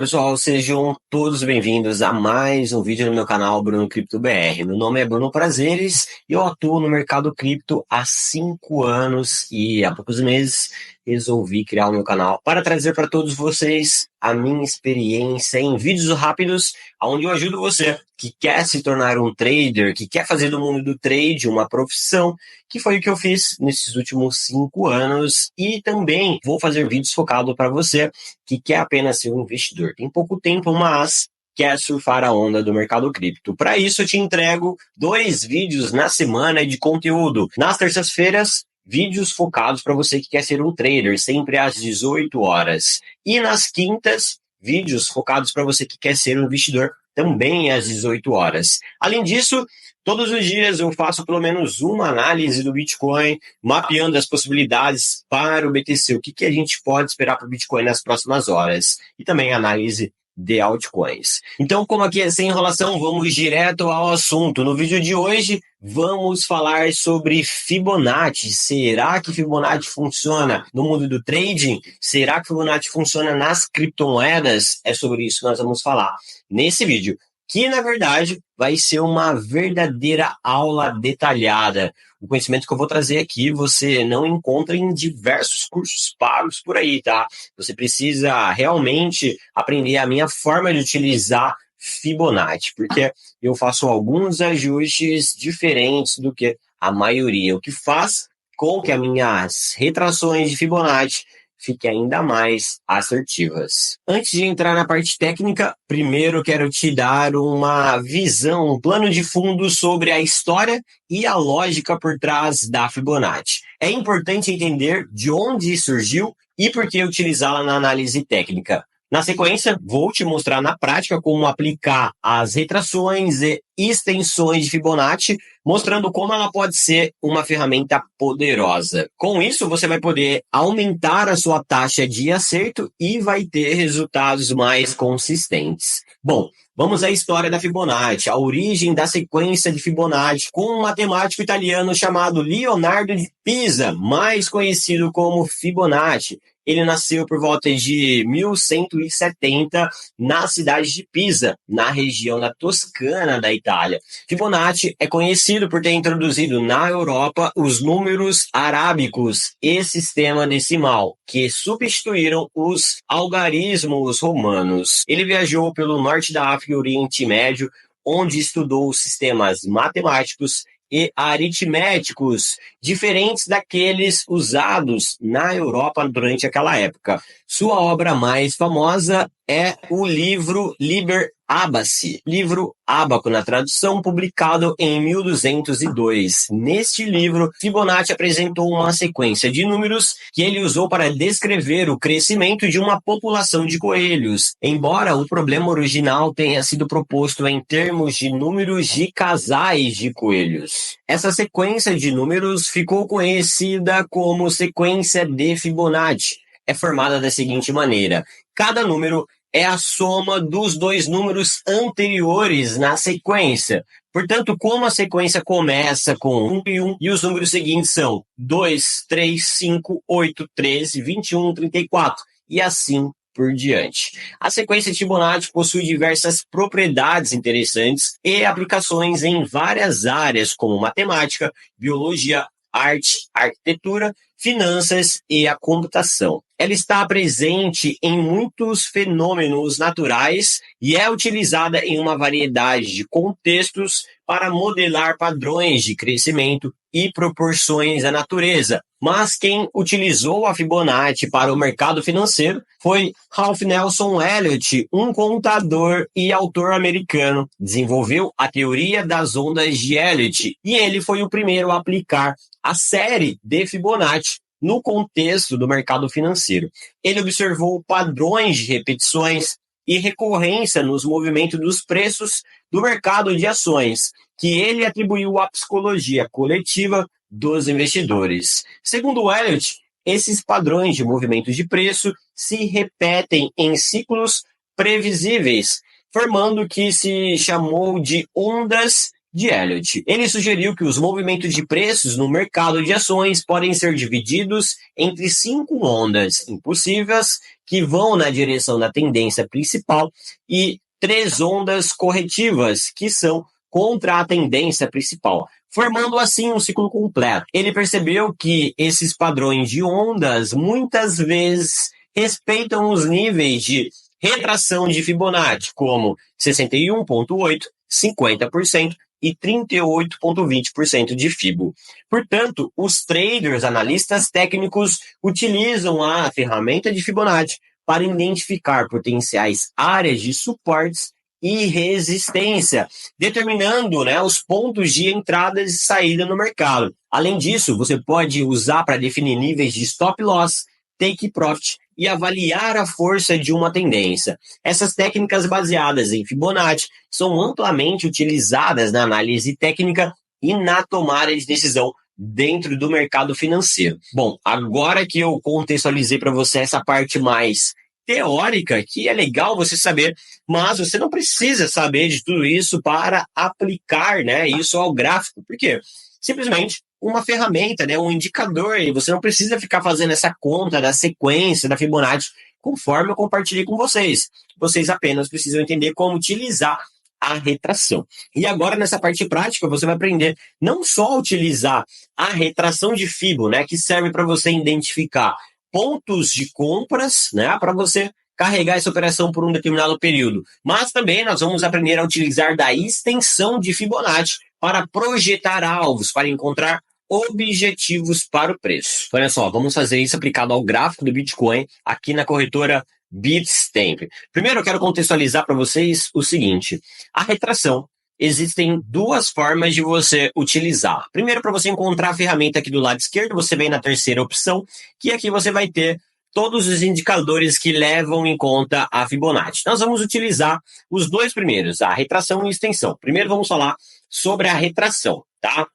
pessoal, sejam todos bem-vindos a mais um vídeo no meu canal Bruno Cripto BR. Meu nome é Bruno Prazeres e eu atuo no mercado cripto há 5 anos e há poucos meses resolvi criar o meu canal para trazer para todos vocês a minha experiência em vídeos rápidos, onde eu ajudo você que quer se tornar um trader, que quer fazer do mundo do trade uma profissão, que foi o que eu fiz nesses últimos 5 anos, e também vou fazer vídeos focados para você que quer apenas ser um investidor. Tem pouco tempo, mas quer surfar a onda do mercado cripto. Para isso, eu te entrego 2 vídeos na semana de conteúdo. Nas terças-feiras, vídeos focados para você que quer ser um trader, sempre às 18 horas. E nas quintas, vídeos focados para você que quer ser um investidor, também às 18 horas. Além disso, todos os dias eu faço pelo menos uma análise do Bitcoin, mapeando as possibilidades para o BTC, o que a gente pode esperar para o Bitcoin nas próximas horas, e também análise de altcoins. Então, como aqui é sem enrolação, vamos direto ao assunto. No vídeo de hoje, vamos falar sobre Fibonacci. Será que Fibonacci funciona no mundo do trading? Será que Fibonacci funciona nas criptomoedas? É sobre isso que nós vamos falar nesse vídeo, que na verdade vai ser uma verdadeira aula detalhada. O conhecimento que eu vou trazer aqui você não encontra em diversos cursos pagos por aí, tá? Você precisa realmente aprender a minha forma de utilizar Fibonacci, porque eu faço alguns ajustes diferentes do que a maioria, o que faz com que as minhas retrações de Fibonacci fiquem ainda mais assertivas. Antes de entrar na parte técnica, primeiro quero te dar uma visão, um plano de fundo sobre a história e a lógica por trás da Fibonacci. É importante entender de onde surgiu e por que utilizá-la na análise técnica. Na sequência, vou te mostrar na prática como aplicar as retrações e extensões de Fibonacci, mostrando como ela pode ser uma ferramenta poderosa. Com isso, você vai poder aumentar a sua taxa de acerto e vai ter resultados mais consistentes. Bom, vamos à história da Fibonacci, a origem da sequência de Fibonacci, com um matemático italiano chamado Leonardo de Pisa, mais conhecido como Fibonacci. Ele nasceu por volta de 1170 na cidade de Pisa, na região da Toscana da Itália. Fibonacci é conhecido por ter introduzido na Europa os números arábicos e sistema decimal, que substituíram os algarismos romanos. Ele viajou pelo norte da África e Oriente Médio, onde estudou sistemas matemáticos e aritméticos, diferentes daqueles usados na Europa durante aquela época. Sua obra mais famosa é o livro Liber Abaci, livro Ábaco na tradução, publicado em 1202. Neste livro, Fibonacci apresentou uma sequência de números que ele usou para descrever o crescimento de uma população de coelhos, embora o problema original tenha sido proposto em termos de números de casais de coelhos. Essa sequência de números ficou conhecida como sequência de Fibonacci. É formada da seguinte maneira: cada número é a soma dos 2 números anteriores na sequência. Portanto, como a sequência começa com 1 e 1, e os números seguintes são 2, 3, 5, 8, 13, 21, 34, e assim por diante. A sequência de Fibonacci possui diversas propriedades interessantes e aplicações em várias áreas, como matemática, biologia, arte, arquitetura, finanças e a computação. Ela está presente em muitos fenômenos naturais e é utilizada em uma variedade de contextos para modelar padrões de crescimento e proporções da natureza. Mas quem utilizou a Fibonacci para o mercado financeiro foi Ralph Nelson Elliott, um contador e autor americano. Desenvolveu a teoria das ondas de Elliott e ele foi o primeiro a aplicar a série de Fibonacci no contexto do mercado financeiro. Ele observou padrões de repetições e recorrência nos movimentos dos preços do mercado de ações, que ele atribuiu à psicologia coletiva dos investidores. Segundo Elliott, esses padrões de movimento de preço se repetem em ciclos previsíveis, formando o que se chamou de ondas de Elliott. Ele sugeriu que os movimentos de preços no mercado de ações podem ser divididos entre 5 ondas impulsivas que vão na direção da tendência principal e 3 ondas corretivas que são contra a tendência principal, formando assim um ciclo completo. Ele percebeu que esses padrões de ondas muitas vezes respeitam os níveis de retração de Fibonacci, como 61,8%, 50% e 38,20% de FIBO. Portanto, os traders, analistas técnicos, utilizam a ferramenta de Fibonacci para identificar potenciais áreas de suportes e resistência, determinando, os pontos de entrada e saída no mercado. Além disso, você pode usar para definir níveis de stop loss, take profit e avaliar a força de uma tendência. Essas técnicas baseadas em Fibonacci são amplamente utilizadas na análise técnica e na tomada de decisão dentro do mercado financeiro. Bom, agora que eu contextualizei para você essa parte mais teórica, que é legal você saber, mas você não precisa saber de tudo isso para aplicar, isso ao gráfico. Por quê? Simplesmente uma ferramenta, um indicador, e você não precisa ficar fazendo essa conta da sequência da Fibonacci conforme eu compartilhei com vocês. Vocês apenas precisam entender como utilizar a retração. E agora, nessa parte prática, você vai aprender não só a utilizar a retração de Fibo, que serve para você identificar pontos de compras, para você carregar essa operação por um determinado período. Mas também nós vamos aprender a utilizar da extensão de Fibonacci para projetar alvos, para encontrar objetivos para o preço. Olha só, vamos fazer isso aplicado ao gráfico do Bitcoin aqui na corretora Bitstamp. Primeiro eu quero contextualizar para vocês o seguinte: a retração, existem duas formas de você utilizar. Primeiro, para você encontrar a ferramenta aqui do lado esquerdo, você vem na terceira opção, que aqui você vai ter todos os indicadores que levam em conta a Fibonacci. Nós vamos utilizar os dois primeiros, a retração e a extensão. Primeiro vamos falar sobre a retração, tá?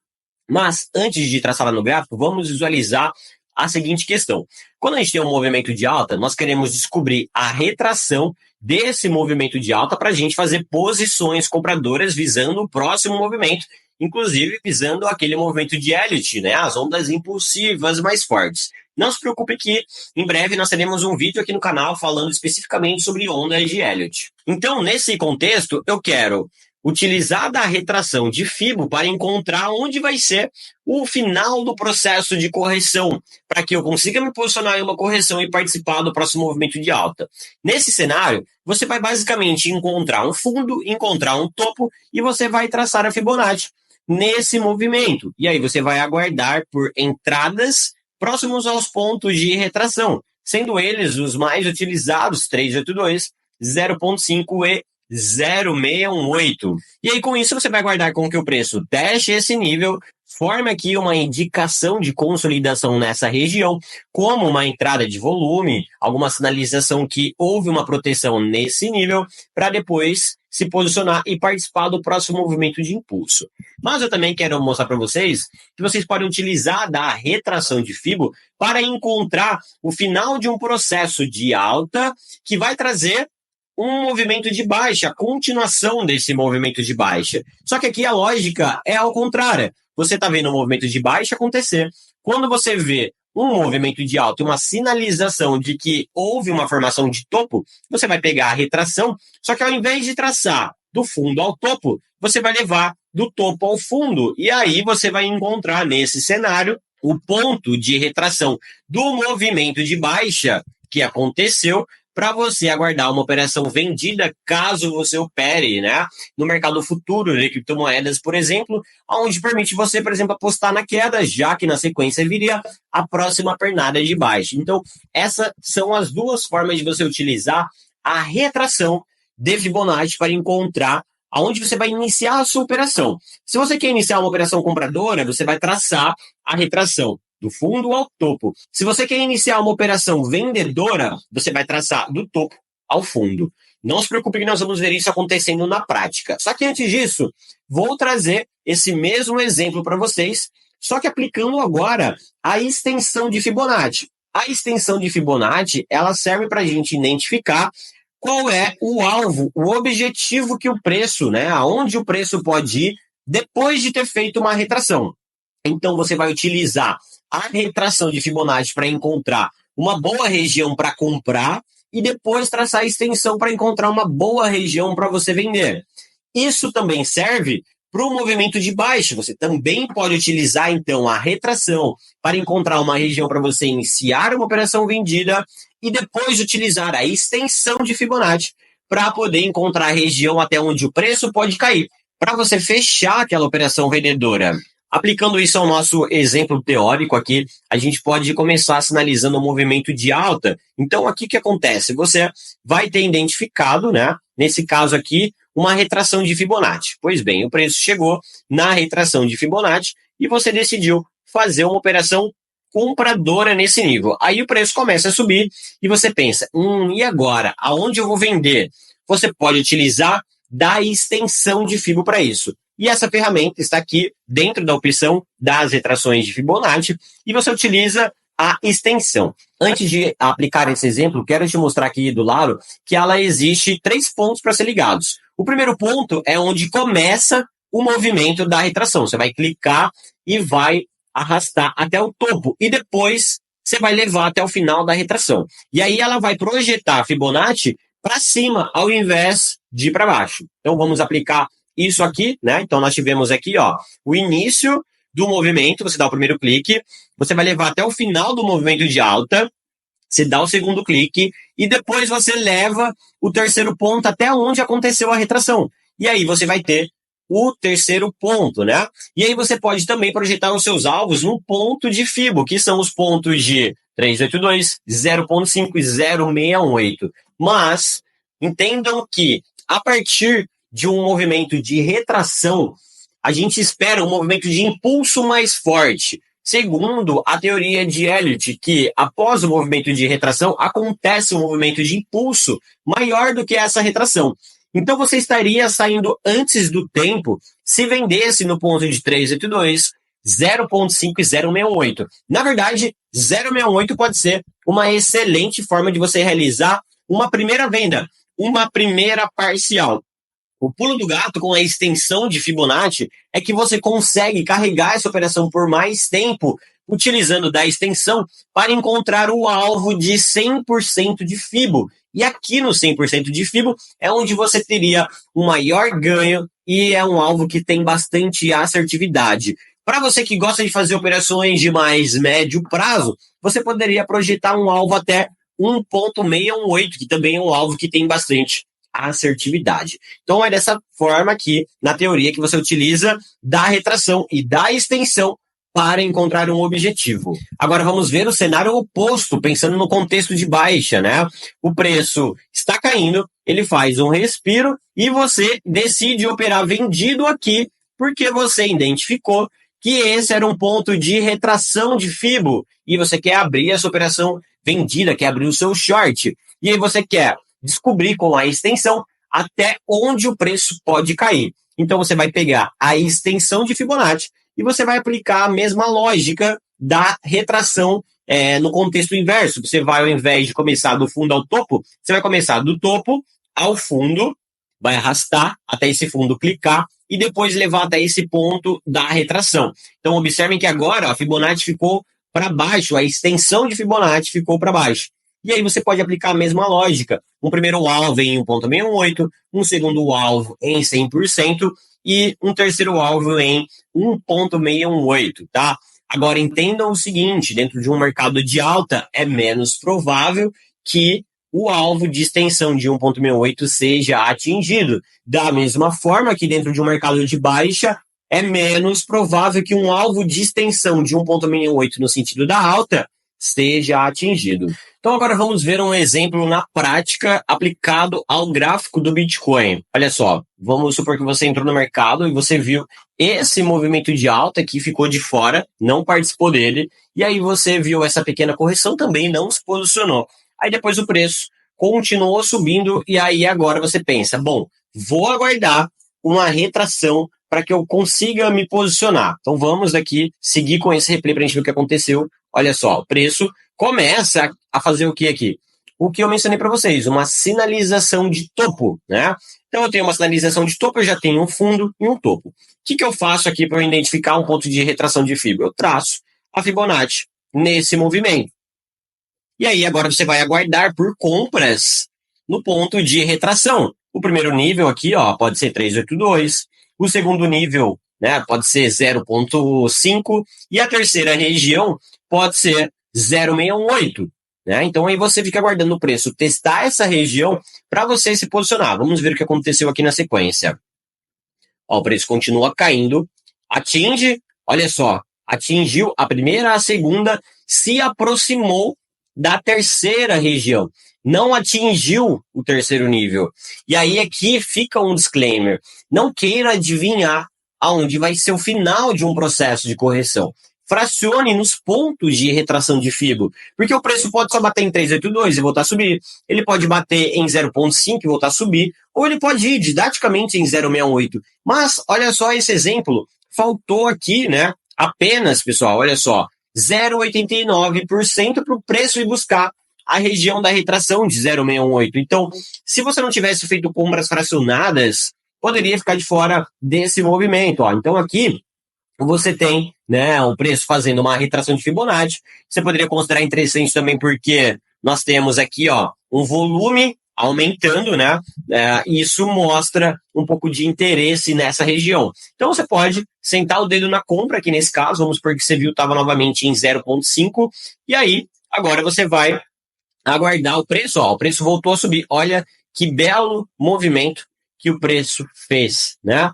Mas antes de traçar lá no gráfico, vamos visualizar a seguinte questão. Quando a gente tem um movimento de alta, nós queremos descobrir a retração desse movimento de alta para a gente fazer posições compradoras visando o próximo movimento, inclusive visando aquele movimento de Elliott, as ondas impulsivas mais fortes. Não se preocupe que em breve nós teremos um vídeo aqui no canal falando especificamente sobre ondas de Elliott. Então, nesse contexto, eu quero utilizar da retração de Fibo para encontrar onde vai ser o final do processo de correção, para que eu consiga me posicionar em uma correção e participar do próximo movimento de alta. Nesse cenário, você vai basicamente encontrar um fundo, encontrar um topo e você vai traçar a Fibonacci nesse movimento. E aí você vai aguardar por entradas próximos aos pontos de retração, sendo eles os mais utilizados, 382, 0,5 e 0,618. E aí, com isso, você vai guardar com que o preço teste esse nível, forme aqui uma indicação de consolidação nessa região, como uma entrada de volume, alguma sinalização que houve uma proteção nesse nível, para depois se posicionar e participar do próximo movimento de impulso. Mas eu também quero mostrar para vocês que vocês podem utilizar da retração de Fibo para encontrar o final de um processo de alta que vai trazer um movimento de baixa, a continuação desse movimento de baixa. Só que aqui a lógica é ao contrário. Você está vendo um movimento de baixa acontecer. Quando você vê um movimento de alta e uma sinalização de que houve uma formação de topo, você vai pegar a retração, só que ao invés de traçar do fundo ao topo, você vai levar do topo ao fundo. E aí você vai encontrar nesse cenário o ponto de retração do movimento de baixa que aconteceu, para você aguardar uma operação vendida caso você opere, no mercado futuro de criptomoedas, por exemplo, onde permite você, por exemplo, apostar na queda, já que na sequência viria a próxima pernada de baixa. Então, essas são as duas formas de você utilizar a retração de Fibonacci para encontrar aonde você vai iniciar a sua operação. Se você quer iniciar uma operação compradora, você vai traçar a retração do fundo ao topo. Se você quer iniciar uma operação vendedora, você vai traçar do topo ao fundo. Não se preocupe que nós vamos ver isso acontecendo na prática. Só que antes disso, vou trazer esse mesmo exemplo para vocês, só que aplicando agora a extensão de Fibonacci. A extensão de Fibonacci, ela serve para a gente identificar qual é o alvo, o objetivo que o preço, aonde o preço pode ir depois de ter feito uma retração. Então, você vai utilizar a retração de Fibonacci para encontrar uma boa região para comprar e depois traçar a extensão para encontrar uma boa região para você vender. Isso também serve para o movimento de baixa. Você também pode utilizar, então, a retração para encontrar uma região para você iniciar uma operação vendida e depois utilizar a extensão de Fibonacci para poder encontrar a região até onde o preço pode cair, para você fechar aquela operação vendedora. Aplicando isso ao nosso exemplo teórico aqui, a gente pode começar sinalizando o movimento de alta. Então, aqui o que acontece? Você vai ter identificado, né, nesse caso aqui, uma retração de Fibonacci. Pois bem, o preço chegou na retração de Fibonacci e você decidiu fazer uma operação compradora nesse nível. Aí o preço começa a subir e você pensa, e agora? Aonde eu vou vender? Você pode utilizar da extensão de Fibo para isso. E essa ferramenta está aqui dentro da opção das retrações de Fibonacci e você utiliza a extensão. Antes de aplicar esse exemplo, quero te mostrar aqui do lado que ela existe 3 pontos para ser ligados. O primeiro ponto é onde começa o movimento da retração. Você vai clicar e vai arrastar até o topo e depois você vai levar até o final da retração. E aí ela vai projetar a Fibonacci para cima ao invés de para baixo. Então vamos aplicar isso aqui, né? Então nós tivemos aqui, ó, o início do movimento, você dá o primeiro clique, você vai levar até o final do movimento de alta, você dá o segundo clique e depois você leva o terceiro ponto até onde aconteceu a retração. E aí você vai ter o terceiro ponto, né? E aí você pode também projetar os seus alvos no ponto de Fibo, que são os pontos de 382, 0.5 e 0.68. Mas entendam que a partir de um movimento de retração, a gente espera um movimento de impulso mais forte. Segundo a teoria de Elliott, que após o movimento de retração, acontece um movimento de impulso maior do que essa retração. Então você estaria saindo antes do tempo se vendesse no ponto de 382, 0.5 e 0.68. Na verdade, 0.68 pode ser uma excelente forma de você realizar uma primeira venda, uma primeira parcial. O pulo do gato com a extensão de Fibonacci é que você consegue carregar essa operação por mais tempo utilizando da extensão para encontrar o alvo de 100% de Fibo. E aqui no 100% de Fibo é onde você teria um maior ganho e é um alvo que tem bastante assertividade. Para você que gosta de fazer operações de mais médio prazo, você poderia projetar um alvo até 1.618, que também é um alvo que tem bastante assertividade. Então é dessa forma aqui, na teoria, que você utiliza da retração e da extensão para encontrar um objetivo. Agora vamos ver o cenário oposto, pensando no contexto de baixa, né? O preço está caindo, ele faz um respiro e você decide operar vendido aqui porque você identificou que esse era um ponto de retração de Fibo e você quer abrir essa operação vendida, quer abrir o seu short. E aí você quer descobrir com a extensão até onde o preço pode cair. Então você vai pegar a extensão de Fibonacci e você vai aplicar a mesma lógica da retração no contexto inverso. Você vai, ao invés de começar do fundo ao topo, você vai começar do topo ao fundo, vai arrastar até esse fundo, clicar e depois levar até esse ponto da retração. Então observem que agora a Fibonacci ficou para baixo, a extensão de Fibonacci ficou para baixo. E aí você pode aplicar a mesma lógica. Um primeiro alvo em 1.68, um segundo alvo em 100% e um terceiro alvo em 1.618, tá? Agora entendam o seguinte, dentro de um mercado de alta é menos provável que o alvo de extensão de 1.68 seja atingido. Da mesma forma que dentro de um mercado de baixa é menos provável que um alvo de extensão de 1.68 no sentido da alta seja atingido. Então agora vamos ver um exemplo na prática aplicado ao gráfico do Bitcoin. Olha só, vamos supor que você entrou no mercado e você viu esse movimento de alta que ficou de fora, não participou dele, e aí você viu essa pequena correção também, não se posicionou. Aí depois o preço continuou subindo e aí agora você pensa, bom, vou aguardar uma retração para que eu consiga me posicionar. Então vamos aqui seguir com esse replay para a gente ver o que aconteceu. Olha só, o preço começa a fazer o que aqui? o que eu mencionei para vocês, uma sinalização de topo, né? Então eu tenho uma sinalização de topo, eu já tenho um fundo e um topo. O que eu faço aqui para eu identificar um ponto de retração de fibra? Eu traço a Fibonacci nesse movimento. E aí agora você vai aguardar por compras no ponto de retração. O primeiro nível aqui, ó, pode ser 382. O segundo nível, né, pode ser 0,5 e a terceira região pode ser 0,618. Né? Então aí você fica aguardando o preço testar essa região para você se posicionar. Vamos ver o que aconteceu aqui na sequência. Ó, o preço continua caindo, atinge, olha só, atingiu a primeira, a segunda, se aproximou da terceira região. Não atingiu o terceiro nível. E aí aqui fica um disclaimer. Não queira adivinhar aonde vai ser o final de um processo de correção. Fracione nos pontos de retração de FIBO, porque o preço pode só bater em 382 e voltar a subir, ele pode bater em 0,5 e voltar a subir, ou ele pode ir didaticamente em 0,68. Mas olha só esse exemplo, faltou aqui, né? Apenas, pessoal, olha só, 0,89% para o preço ir buscar a região da retração de 0,618. Então, se você não tivesse feito compras fracionadas, poderia ficar de fora desse movimento. Ó. Então, aqui você tem, né, o preço fazendo uma retração de Fibonacci. Você poderia considerar interessante também porque nós temos aqui, ó, um volume aumentando, né? Isso mostra um pouco de interesse nessa região. Então você pode sentar o dedo na compra, aqui nesse caso, vamos supor que você viu estava novamente em 0,5, e aí agora você vai aguardar o preço, ó, o preço voltou a subir. Olha que belo movimento que o preço fez, né?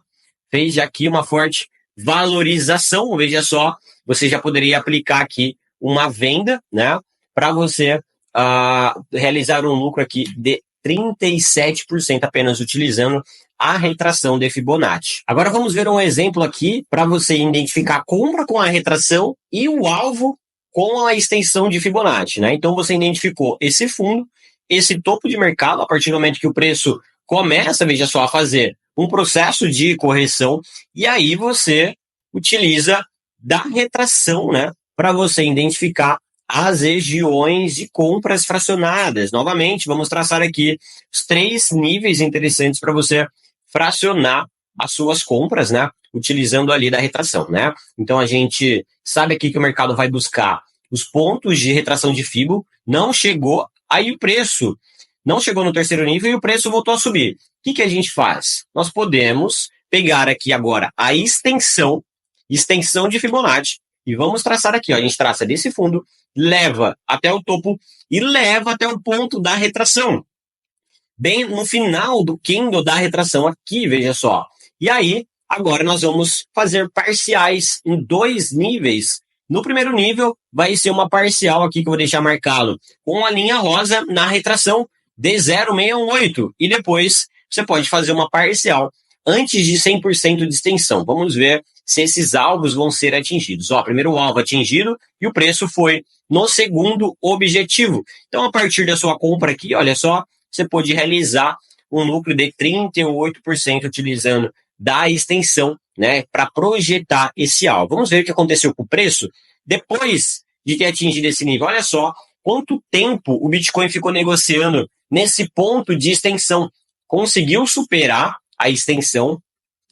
Fez aqui uma forte valorização, veja só, você já poderia aplicar aqui uma venda, né, para você realizar um lucro aqui de 37% apenas utilizando a retração de Fibonacci. Agora vamos ver um exemplo aqui para você identificar a compra com a retração e o alvo com a extensão de Fibonacci, né? Então você identificou esse fundo, esse topo de mercado, a partir do momento que o preço começa, veja só, a fazer um processo de correção, e aí você utiliza da retração, né, para você identificar as regiões de compras fracionadas. Novamente, vamos traçar aqui os 3 níveis interessantes para você fracionar as suas compras, né, utilizando ali da retração, né? Então a gente sabe aqui que o mercado vai buscar os pontos de retração de Fibo, não chegou, aí o preço não chegou no terceiro nível e o preço voltou a subir. O que a gente faz? Nós podemos pegar aqui agora a extensão de Fibonacci, e vamos traçar aqui, ó, a gente traça desse fundo, leva até o topo e leva até o ponto da retração. Bem no final do candle da retração aqui, veja só. E aí, agora nós vamos fazer parciais em 2 níveis. No primeiro nível, vai ser uma parcial aqui que eu vou deixar marcado com a linha rosa na retração de 0,618. E depois você pode fazer uma parcial antes de 100% de extensão. Vamos ver se esses alvos vão ser atingidos. Ó, primeiro alvo atingido e o preço foi no segundo objetivo. Então, a partir da sua compra aqui, olha só, você pode realizar um lucro de 38% utilizando da extensão, né, para projetar esse alvo. Vamos ver o que aconteceu com o preço depois de ter atingido esse nível. Olha só quanto tempo o Bitcoin ficou negociando nesse ponto de extensão. Conseguiu superar a extensão,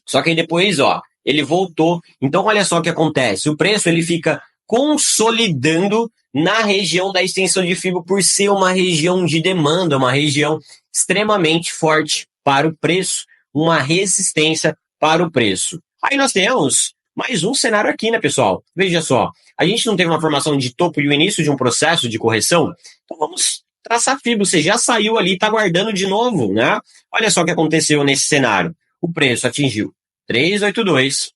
só que aí depois, ó, ele voltou. Então, olha só o que acontece. O preço ele fica consolidando na região da extensão de Fibo por ser uma região de demanda, uma região extremamente forte para o preço, uma resistência para o preço. Aí nós temos mais um cenário aqui, né, pessoal? Veja só, a gente não teve uma formação de topo e o início de um processo de correção, então vamos traçar Fibo. Você já saiu ali, está aguardando de novo, né? Olha só o que aconteceu nesse cenário. O preço atingiu 382,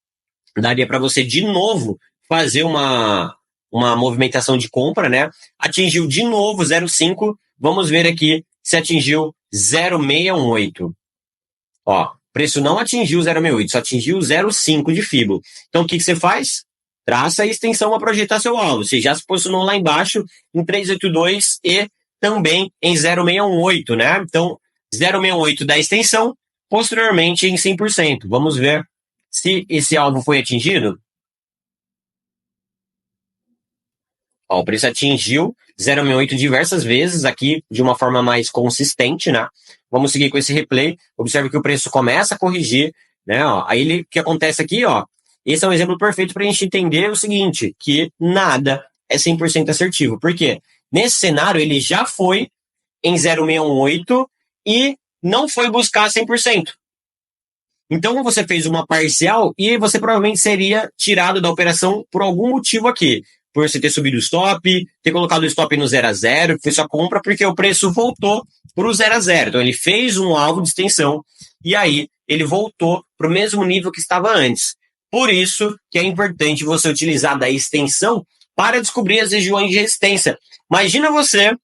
daria para você de novo fazer uma movimentação de compra, né? Atingiu de novo 0,5, vamos ver aqui se atingiu 0,618. Ó, preço não atingiu 0,68, só atingiu 0,5 de Fibo. Então o que você faz? Traça a extensão para projetar seu alvo. Você já se posicionou lá embaixo em 382 e também em 0,618, né? Então 0,68 da extensão, posteriormente em 100%. Vamos ver se esse alvo foi atingido. Ó, o preço atingiu 0,68 diversas vezes aqui, de uma forma mais consistente, né? Vamos seguir com esse replay. Observe que o preço começa a corrigir, né? Ó, aí o que acontece aqui, ó? Esse é um exemplo perfeito para a gente entender o seguinte, que nada é 100% assertivo. Por quê? Nesse cenário, ele já foi em 0,618 e não foi buscar 100%. Então você fez uma parcial e você provavelmente seria tirado da operação por algum motivo aqui. Por você ter subido o stop, ter colocado o stop no 0 a 0, fez sua compra porque o preço voltou para o 0 a 0. Então ele fez um alvo de extensão e aí ele voltou para o mesmo nível que estava antes. Por isso que é importante você utilizar da extensão para descobrir as regiões de resistência. Imagina você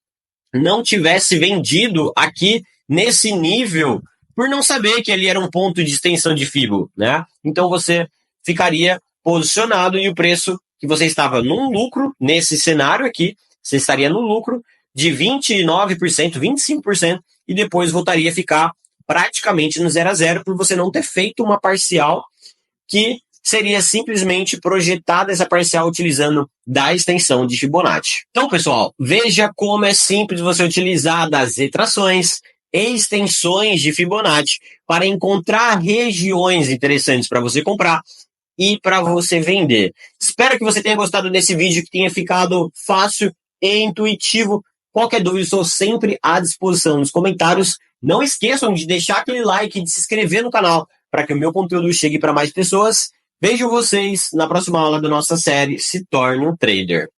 não tivesse vendido aqui nesse nível por não saber que ali era um ponto de extensão de Fibo, né? Então você ficaria posicionado e o preço que você estava num lucro, nesse cenário aqui, você estaria no lucro de 29%, 25%, e depois voltaria a ficar praticamente no 0 a 0 por você não ter feito uma parcial que seria simplesmente projetada essa parcial utilizando da extensão de Fibonacci. Então, pessoal, veja como é simples você utilizar das retrações e extensões de Fibonacci para encontrar regiões interessantes para você comprar e para você vender. Espero que você tenha gostado desse vídeo, que tenha ficado fácil e intuitivo. Qualquer dúvida, estou sempre à disposição nos comentários. Não esqueçam de deixar aquele like e de se inscrever no canal para que o meu conteúdo chegue para mais pessoas. Vejo vocês na próxima aula da nossa série Se Torne um Trader.